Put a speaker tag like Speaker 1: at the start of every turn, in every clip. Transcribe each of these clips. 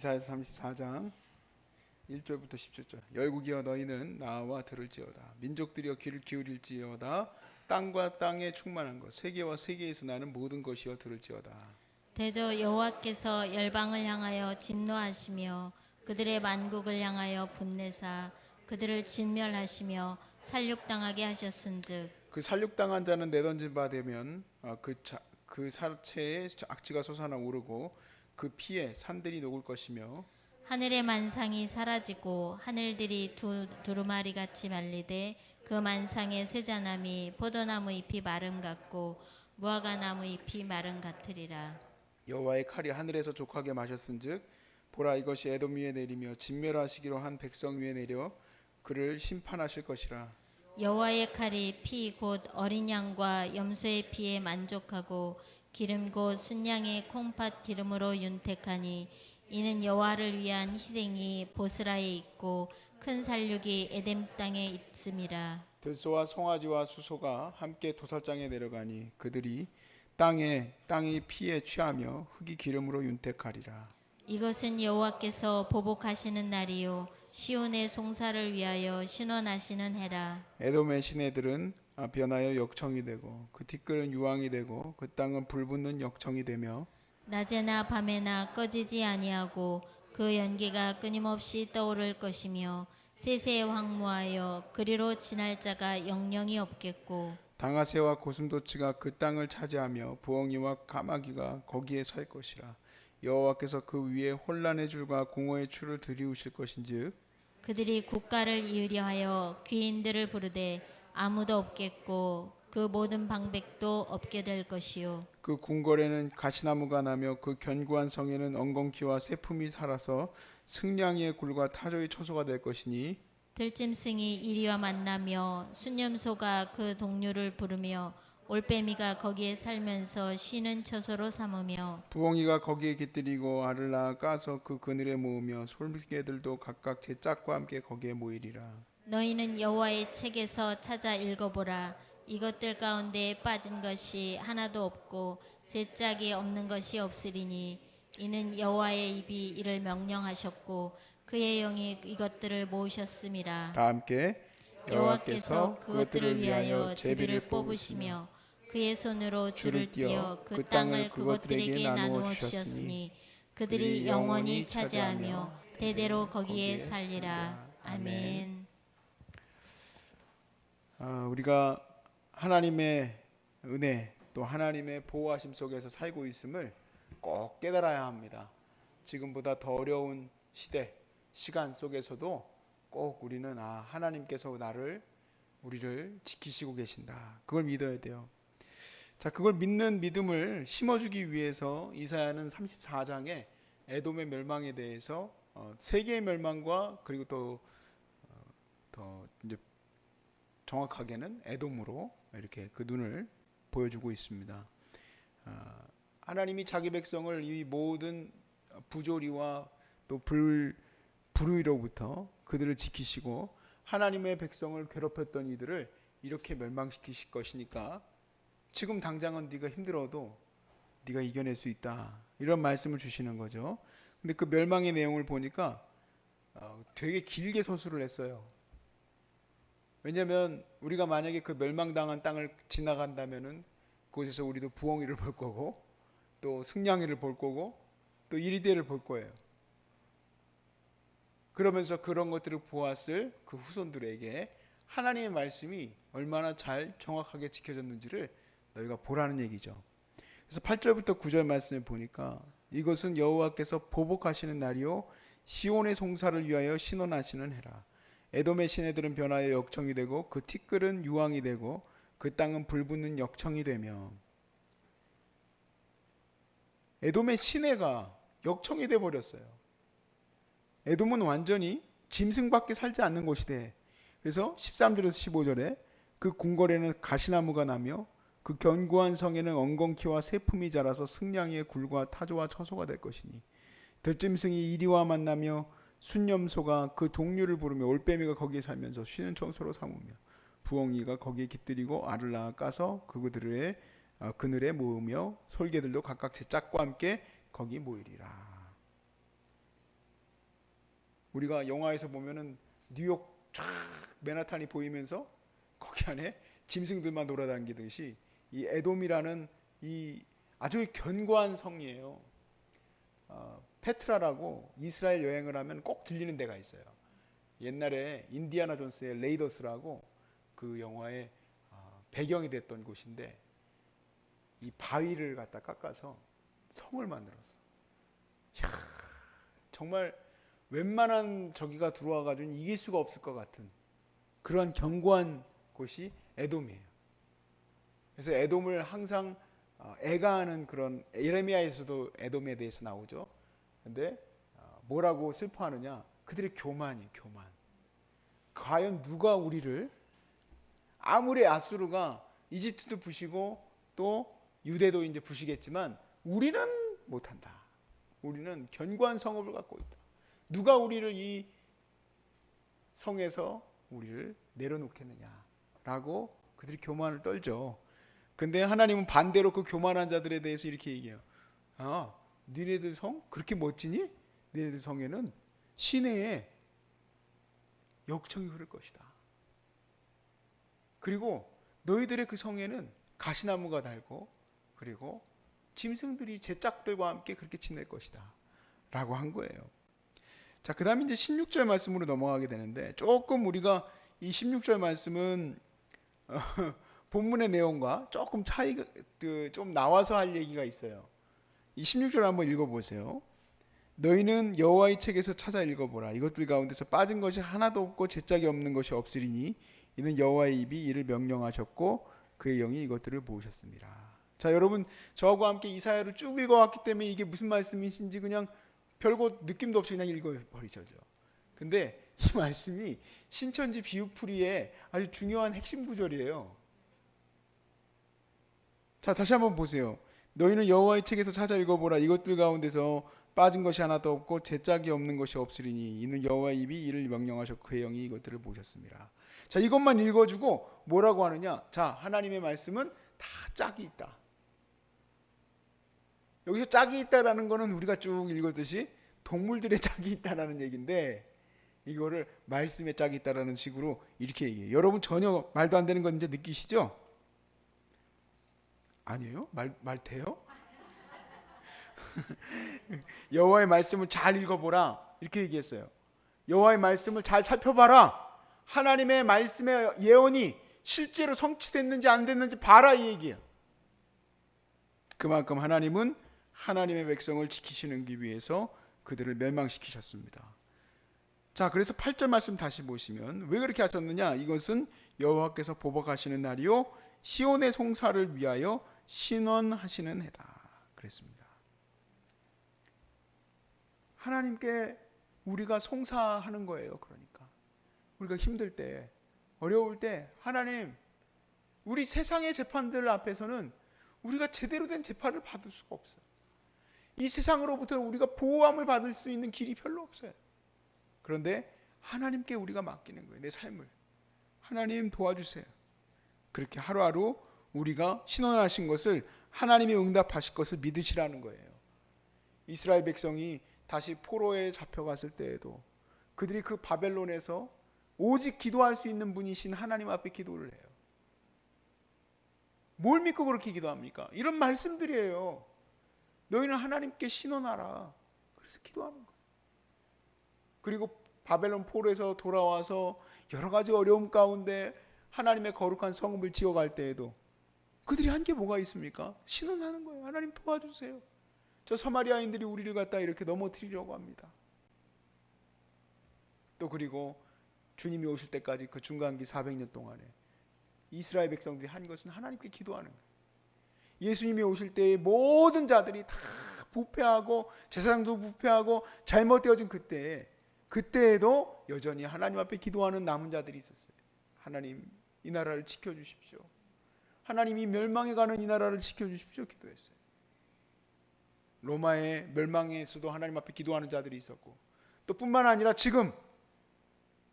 Speaker 1: 이사야서 34장 1절부터 17절. 열국이여 너희는 나와 들을지어다. 민족들이여 귀를 기울일지어다. 땅과 땅에 충만한 것, 세계와 세계에서 나는 모든 것이여 들을지어다.
Speaker 2: 대저 여호와께서 열방을 향하여 진노하시며 그들의 만국을 향하여 분내사 그들을 진멸하시며 살육당하게 하셨은즉
Speaker 1: 그 살육당한 자는 내던진 바 되면 그 사체에 악취가 솟아나 오르고 그 피에 산들이 녹을 것이며
Speaker 2: 하늘의 만상이 사라지고 하늘들이 두루마리 같이 말리되 그 만상의 쇠자남이 포도나무 잎이 마름 같고 무화과 나무 잎이 마름 같으리라.
Speaker 1: 여호와의 칼이 하늘에서 족하게 마셨은즉 보라 이것이 에돔 위에 내리며 진멸하시기로 한 백성 위에 내려 그를 심판하실 것이라.
Speaker 2: 여호와의 칼이 피 곧 어린 양과 염소의 피에 만족하고 기름 곧 순양의 콩팥 기름으로 윤택하니 이는 여호와를 위한 희생이 보스라에 있고 큰 살육이 에덴 땅에 있음이라.
Speaker 1: 들소와 송아지와 수소가 함께 도살장에 내려가니 그들이 땅이 피에 취하며 흙이 기름으로 윤택하리라.
Speaker 2: 이것은 여호와께서 보복하시는 날이요 시온의 송사를 위하여 신원하시는 해라.
Speaker 1: 에돔의 시내들은 변하여 역청이 되고 그 티끌은 유황이 되고 그 땅은 불붙는 역청이 되며
Speaker 2: 낮에나 밤에나 꺼지지 아니하고 그 연기가 끊임없이 떠오를 것이며 세세에 황무하여 그리로 지날 자가 영영이 없겠고
Speaker 1: 당아새와 고슴도치가 그 땅을 차지하며 부엉이와 까마귀가 거기에 살 것이라. 여호와께서 그 위에 혼란의 줄과 공허의 줄을 들이우실 것인즉
Speaker 2: 그들이 국가를 이으려 하여 귀인들을 부르되 아무도 없겠고 그 모든 방백도 없게 될 것이요
Speaker 1: 그 궁궐에는 가시나무가 나며 그 견고한 성에는 엉겅퀴와 새품이 살아서 승냥이의 굴과 타조의 처소가 될 것이니
Speaker 2: 들짐승이 이리와 만나며 순념소가 그 동료를 부르며 올빼미가 거기에 살면서 쉬는 처소로 삼으며
Speaker 1: 부엉이가 거기에 깃들이고 알을 낳아 까서 그 그늘에 모으며 솔개들도 각각 제 짝과 함께 거기에 모이리라.
Speaker 2: 너희는 여호와의 책에서 찾아 읽어보라. 이것들 가운데 빠진 것이 하나도 없고 제 짝이 없는 것이 없으리니 이는 여호와의 입이 이를 명령하셨고 그의 영이 이것들을 모으셨음이라.
Speaker 1: 다 함께
Speaker 2: 여호와께서 그것들을 위하여 제비를 뽑으시며 그의 손으로 줄을 띄어 그 땅을 그것들에게 나누어 주셨으니 그들이 영원히 차지하며 대대로 거기에 살리라. 아멘.
Speaker 1: 우리가 하나님의 은혜 또 하나님의 보호하심 속에서 살고 있음을 꼭 깨달아야 합니다. 지금보다 더 어려운 시간 속에서도 꼭 우리는 하나님께서 우리를 지키시고 계신다. 그걸 믿어야 돼요. 자, 그걸 믿는 믿음을 심어주기 위해서 이사야는 34장에 에돔의 멸망에 대해서 세계의 멸망과 그리고 또 더 이제 정확하게는 에돔으로 이렇게 그 눈을 보여주고 있습니다. 하나님이 자기 백성을 이 모든 부조리와 또 불의로부터 그들을 지키시고 하나님의 백성을 괴롭혔던 이들을 이렇게 멸망시키실 것이니까 지금 당장은 네가 힘들어도 네가 이겨낼 수 있다. 이런 말씀을 주시는 거죠. 근데 그 멸망의 내용을 보니까 되게 길게 서술을 했어요. 왜냐하면 우리가 만약에 그 멸망당한 땅을 지나간다면은 그곳에서 우리도 부엉이를 볼 거고 또 승냥이를 볼 거고 또 이리대를 볼 거예요. 그러면서 그런 것들을 보았을 그 후손들에게 하나님의 말씀이 얼마나 잘 정확하게 지켜졌는지를 너희가 보라는 얘기죠. 그래서 8절부터 9절 말씀을 보니까 이것은 여호와께서 보복하시는 날이요 시온의 송사를 위하여 신원하시는 해라. 에돔의 시내들은 변하여 역청이 되고 그 티끌은 유황이 되고 그 땅은 불붙는 역청이 되며 에돔의 시내가 역청이 돼 버렸어요. 에돔은 완전히 짐승밖에 살지 않는 곳이 돼. 그래서 13절에서 15절에 그 궁궐에는 가시나무가 나며 그 견고한 성에는 엉겅퀴와 새품이 자라서 승냥이의 굴과 타조와 처소가 될 것이니 들짐승이 이리와 만나며 순념소가 그 동류를 부르며 올빼미가 거기에 살면서 쉬는 처소로 삼으며 부엉이가 거기에 깃들이고 알을 낳아 까서 그들의 그늘에 모으며 솔개들도 각각 제 짝과 함께 거기 모이리라. 우리가 영화에서 보면은 뉴욕 쫙 맨하탄이 보이면서 거기 안에 짐승들만 돌아다니듯이 이 에돔이라는 이 아주 견고한 성이에요. 페트라라고 이스라엘 여행을 하면 꼭 들리는 데가 있어요. 옛날에 인디아나 존스의 레이더스라고 그 영화의 배경이 됐던 곳인데 이 바위를 갖다 깎아서 성을 만들었어. 이야, 정말 웬만한 저기가 들어와 가지고 이길 수가 없을 것 같은 그러한 견고한 곳이 에돔이에요. 그래서 에돔을 항상 애가하는 그런 예레미야에서도 에돔에 대해서 나오죠. 근데 뭐라고 슬퍼하느냐? 그들의 교만이에요. 교만. 과연 누가 우리를, 아무리 아수르가 이집트도 부시고 또 유대도 이제 부시겠지만 우리는 못한다. 우리는 견고한 성읍을 갖고 있다. 누가 우리를 이 성에서 우리를 내려놓겠느냐라고 그들이 교만을 떨죠. 근데 하나님은 반대로 그 교만한 자들에 대해서 이렇게 얘기해요. 니네들 성 그렇게 멋지니? 니네들 성에는 시내에 역청이 흐를 것이다. 그리고 너희들의 그 성에는 가시나무가 달고 그리고 짐승들이 제 짝들과 함께 그렇게 지낼 것이다 라고 한 거예요. 자, 그 다음에 이제 16절 말씀으로 넘어가게 되는데, 조금 우리가 이 16절 말씀은 본문의 내용과 조금 차이가 좀 나와서 할 얘기가 있어요. 이 16절 한번 읽어보세요. 너희는 여호와의 책에서 찾아 읽어보라. 이것들 가운데서 빠진 것이 하나도 없고 죄짝이 없는 것이 없으리니 이는 여호와의 입이 이를 명령하셨고 그의 영이 이것들을 보셨습니다. 자, 여러분 저하고 함께 이사야를 쭉 읽어왔기 때문에 이게 무슨 말씀이신지 그냥 별거 느낌도 없이 그냥 읽어버리죠. 근데 이 말씀이 신천지 비유풀이의 아주 중요한 핵심 구절이에요. 자, 다시 한번 보세요. 너희는 여호와의 책에서 찾아 읽어보라. 이것들 가운데서 빠진 것이 하나도 없고 죄짝이 없는 것이 없으리니 이는 여호와의 입이 이를 명령하셨고 그의 영이 이것들을 보셨습니다. 자, 이것만 읽어주고 뭐라고 하느냐? 자, 하나님의 말씀은 다 짝이 있다. 여기서 짝이 있다라는 거는 우리가 쭉 읽었듯이 동물들의 짝이 있다라는 얘기인데, 이거를 말씀의 짝이 있다라는 식으로 이렇게 얘기해요. 여러분 전혀 말도 안 되는 건 이제 느끼시죠? 아니에요? 말 돼요? 여호와의 말씀을 잘 읽어보라 이렇게 얘기했어요. 여호와의 말씀을 잘 살펴봐라. 하나님의 말씀의 예언이 실제로 성취됐는지 안 됐는지 봐라 이 얘기예요. 그만큼 하나님은 하나님의 백성을 지키시는 기 위해서 그들을 멸망시키셨습니다. 자, 그래서 8절 말씀 다시 보시면 왜 그렇게 하셨느냐? 이것은 여호와께서 보복하시는 날이요 시온의 송사를 위하여 신원하시는 해다 그랬습니다. 하나님께 우리가 송사하는 거예요. 그러니까 우리가 힘들 때, 어려울 때 하나님, 우리 세상의 재판들 앞에서는 우리가 제대로 된 재판을 받을 수가 없어요. 이 세상으로부터 우리가 보호함을 받을 수 있는 길이 별로 없어요. 그런데 하나님께 우리가 맡기는 거예요. 내 삶을 하나님 도와주세요. 그렇게 하루하루 우리가 신원하신 것을 하나님이 응답하실 것을 믿으시라는 거예요. 이스라엘 백성이 다시 포로에 잡혀갔을 때에도 그들이 그 바벨론에서 오직 기도할 수 있는 분이신 하나님 앞에 기도를 해요. 뭘 믿고 그렇게 기도합니까? 이런 말씀들이에요. 너희는 하나님께 신원하라. 그래서 기도하는 거예요. 그리고 바벨론 포로에서 돌아와서 여러 가지 어려움 가운데 하나님의 거룩한 성읍을 지어갈 때에도 그들이 한 게 뭐가 있습니까? 신원하는 거예요. 하나님 도와주세요. 저 사마리아인들이 우리를 갖다 이렇게 넘어뜨리려고 합니다. 또 그리고 주님이 오실 때까지 그 중간기 400년 동안에 이스라엘 백성들이 한 것은 하나님께 기도하는 거예요. 예수님이 오실 때의 모든 자들이 다 부패하고 제사장도 부패하고 잘못되어진 그때에도 여전히 하나님 앞에 기도하는 남은 자들이 있었어요. 하나님, 이 나라를 지켜주십시오. 하나님이 멸망해가는 이 나라를 지켜주십시오. 기도했어요. 로마의 멸망에서도 하나님 앞에 기도하는 자들이 있었고, 또 뿐만 아니라 지금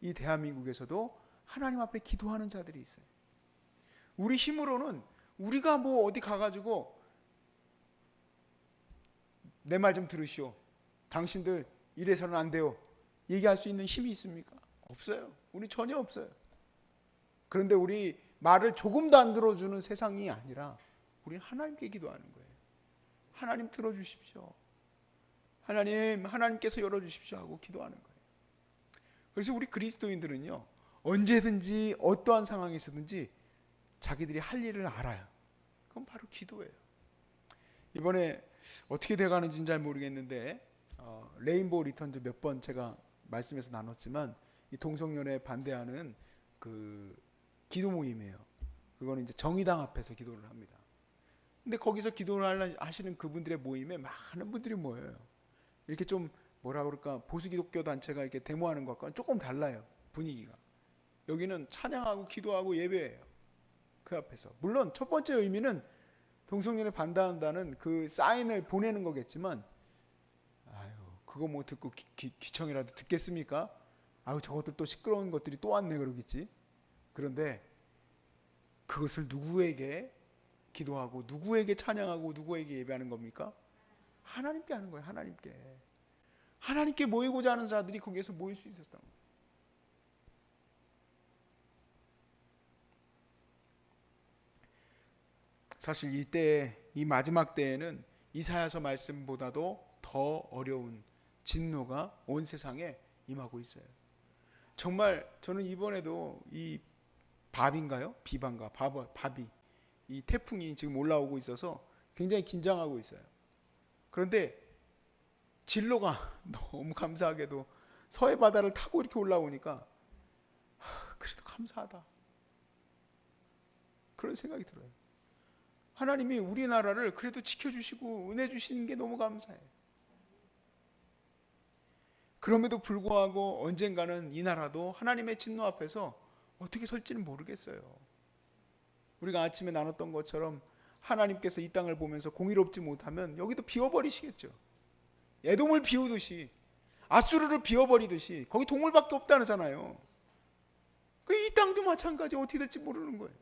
Speaker 1: 이 대한민국에서도 하나님 앞에 기도하는 자들이 있어요. 우리 힘으로는 우리가 뭐 어디 가가지고 내 말 좀 들으시오. 당신들 이래서는 안 돼요. 얘기할 수 있는 힘이 있습니까? 없어요. 우리 전혀 없어요. 그런데 우리 말을 조금도 안 들어주는 세상이 아니라 우리는 하나님께 기도하는 거예요. 하나님 들어주십시오. 하나님께서 열어주십시오 하고 기도하는 거예요. 그래서 우리 그리스도인들은요, 언제든지 어떠한 상황에서든지 자기들이 할 일을 알아요. 그건 바로 기도예요. 이번에 어떻게 돼가는지는 잘 모르겠는데 레인보우 리턴즈 몇 번 제가 말씀에서 나눴지만 이 동성연애에 반대하는 그 기도 모임이에요. 그거는 이제 정의당 앞에서 기도를 합니다. 근데 거기서 기도를 하시는 그분들의 모임에 많은 분들이 모여요. 이렇게 좀 뭐라 그럴까, 보수 기독교 단체가 이렇게 데모하는 것과는 조금 달라요. 분위기가. 여기는 찬양하고 기도하고 예배예요. 그 앞에서. 물론 첫 번째 의미는 동성연애 반대한다는 그 사인을 보내는 거겠지만, 아유, 그거 뭐 듣고 귀청이라도 듣겠습니까? 아유, 저것들 또 시끄러운 것들이 또 왔네 그러겠지. 그런데 그것을 누구에게 기도하고 누구에게 찬양하고 누구에게 예배하는 겁니까? 하나님께 하는 거예요. 하나님께 모이고자 하는 자들이 거기에서 모일 수 있었던 거예요. 사실 이때, 이 마지막 때에는 이사야서 말씀보다도 더 어려운 진노가 온 세상에 임하고 있어요. 정말 저는 이번에도 이 밥인가요? 밥이 이 태풍이 지금 올라오고 있어서 굉장히 긴장하고 있어요. 그런데 진로가 너무 감사하게도 서해 바다를 타고 이렇게 올라오니까 그래도 감사하다, 그런 생각이 들어요. 하나님이 우리나라를 그래도 지켜주시고 은혜 주시는 게 너무 감사해요. 그럼에도 불구하고 언젠가는 이 나라도 하나님의 진노 앞에서 어떻게 설지는 모르겠어요. 우리가 아침에 나눴던 것처럼 하나님께서 이 땅을 보면서 공의롭지 못하면 여기도 비워버리시겠죠. 에돔을 비우듯이, 아수르를 비워버리듯이. 거기 동물밖에 없다잖아요. 이 땅도 마찬가지, 어떻게 될지 모르는 거예요.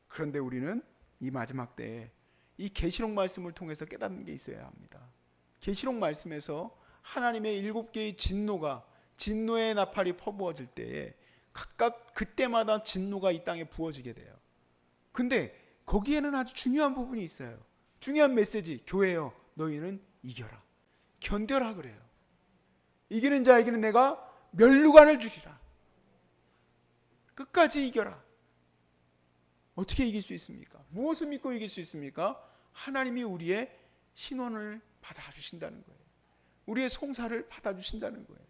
Speaker 1: 그런데 우리는 이 마지막 때에 이 계시록 말씀을 통해서 깨닫는 게 있어야 합니다. 계시록 말씀에서 하나님의 7개의 진노의 나팔이 퍼부어질 때에 각각 그때마다 진노가 이 땅에 부어지게 돼요. 근데 거기에는 아주 중요한 부분이 있어요. 중요한 메시지, 교회여 너희는 이겨라, 견뎌라 그래요. 이기는 자에게는 내가 멸류관을 주리라. 끝까지 이겨라. 어떻게 이길 수 있습니까? 무엇을 믿고 이길 수 있습니까? 하나님이 우리의 신원을 받아주신다는 거예요. 우리의 송사를 받아주신다는 거예요.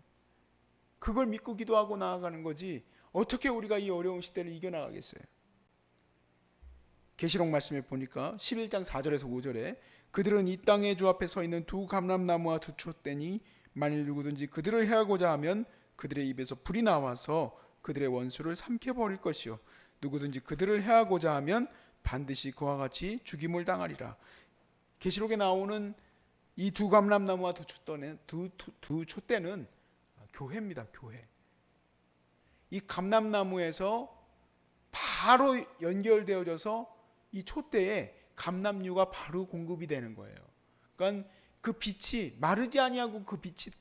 Speaker 1: 그걸 믿고 기도하고 나아가는 거지, 어떻게 우리가 이 어려운 시대를 이겨나가겠어요? 계시록 말씀에 보니까 11장 4절에서 5절에 그들은 이 땅의 주 앞에 서 있는 두 감람나무와 두 촛대니 만일 누구든지 그들을 해하고자 하면 그들의 입에서 불이 나와서 그들의 원수를 삼켜버릴 것이요 누구든지 그들을 해하고자 하면 반드시 그와 같이 죽임을 당하리라. 계시록에 나오는 이 두 감람나무와 두 촛대는 교회입니다. 교회. 이 감람나무에서 바로 연결되어져서 이 촛대에 감람유가 바로 공급이 되는 거예요. 그러니까 그 빛이 마르지 아니하고 그 빛이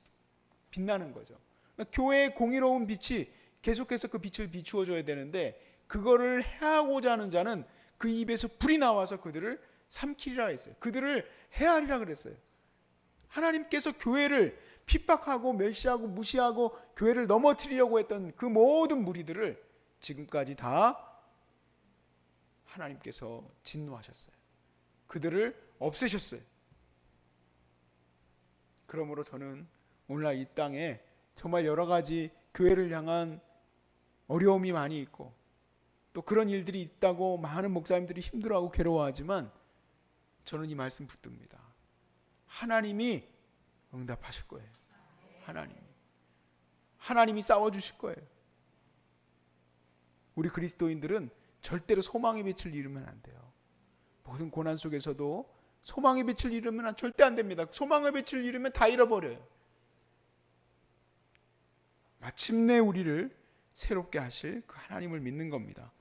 Speaker 1: 빛나는 거죠. 그러니까 교회의 공의로운 빛이 계속해서 그 빛을 비추어줘야 되는데, 그거를 해하고자 하는 자는 그 입에서 불이 나와서 그들을 삼키리라 했어요. 그들을 해하리라 그랬어요. 하나님께서 교회를 핍박하고 멸시하고 무시하고 교회를 넘어뜨리려고 했던 그 모든 무리들을 지금까지 다 하나님께서 진노하셨어요. 그들을 없애셨어요. 그러므로 저는 오늘날 이 땅에 정말 여러 가지 교회를 향한 어려움이 많이 있고 또 그런 일들이 있다고 많은 목사님들이 힘들어하고 괴로워하지만, 저는 이 말씀 붙듭니다. 하나님이 응답하실 거예요. 하나님이 싸워주실 거예요. 우리 그리스도인들은 절대로 소망의 빛을 잃으면 안 돼요. 모든 고난 속에서도 소망의 빛을 잃으면 절대 안 됩니다. 소망의 빛을 잃으면 다 잃어버려요. 마침내 우리를 새롭게 하실 그 하나님을 믿는 겁니다.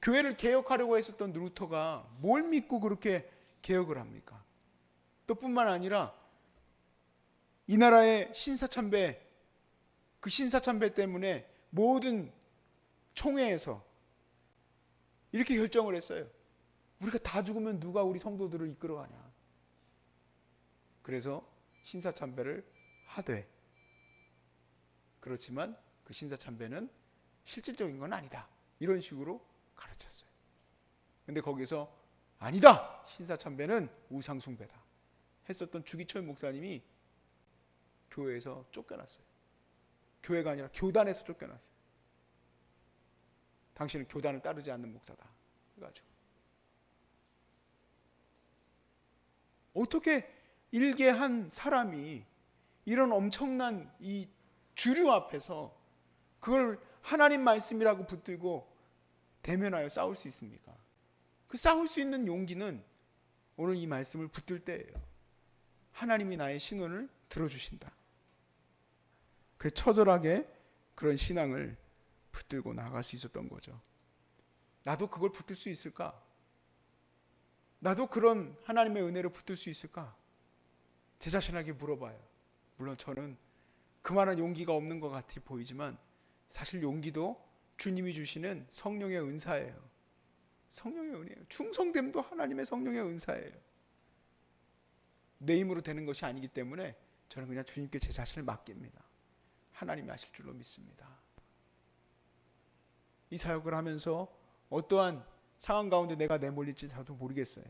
Speaker 1: 교회를 개혁하려고 했었던 루터가 뭘 믿고 그렇게 개혁을 합니까? 또 뿐만 아니라 이 나라의 신사참배, 그 신사참배 때문에 모든 총회에서 이렇게 결정을 했어요. 우리가 다 죽으면 누가 우리 성도들을 이끌어가냐. 그래서 신사참배를 하되, 그렇지만 그 신사참배는 실질적인 건 아니다, 이런 식으로 가르쳤어요. 근데 거기서 아니다, 신사참배는 우상숭배다 했었던 주기철 목사님이 교회에서 쫓겨났어요. 교회가 아니라 교단에서 쫓겨났어요. 당신은 교단을 따르지 않는 목사다 해가지고. 어떻게 일개한 사람이 이런 엄청난 이 주류 앞에서 그걸 하나님 말씀이라고 붙들고 대면하여 싸울 수 있습니까? 그 싸울 수 있는 용기는 오늘 이 말씀을 붙들 때예요. 하나님이 나의 신원을 들어주신다. 그래서 처절하게 그런 신앙을 붙들고 나아갈 수 있었던 거죠. 나도 그걸 붙들 수 있을까? 나도 그런 하나님의 은혜를 붙들 수 있을까? 제 자신에게 물어봐요. 물론 저는 그만한 용기가 없는 것 같아 보이지만 사실 용기도 주님이 주시는 성령의 은사예요. 성령의 은혜예요. 충성됨도 하나님의 성령의 은사예요. 내 힘으로 되는 것이 아니기 때문에 저는 그냥 주님께 제 자신을 맡깁니다. 하나님이 하실 줄로 믿습니다. 이 사역을 하면서 어떠한 상황 가운데 내가 내몰릴지 저도 모르겠어요.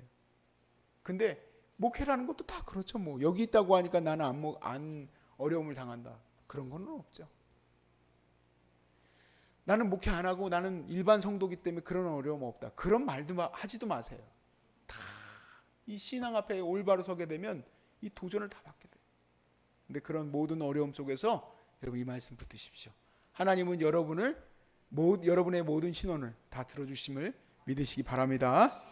Speaker 1: 근데 목회라는 것도 다 그렇죠. 뭐 여기 있다고 하니까 나는 안 어려움을 당한다, 그런 건 없죠. 나는 목회 안 하고 나는 일반 성도기 때문에 그런 어려움 없다, 그런 말도 하지도 마세요. 다 이 신앙 앞에 올바로 서게 되면 이 도전을 다 받게 돼요. 근데 그런 모든 어려움 속에서 여러분 이 말씀 붙드십시오. 하나님은 여러분의 모든 신원을 다 들어주심을 믿으시기 바랍니다.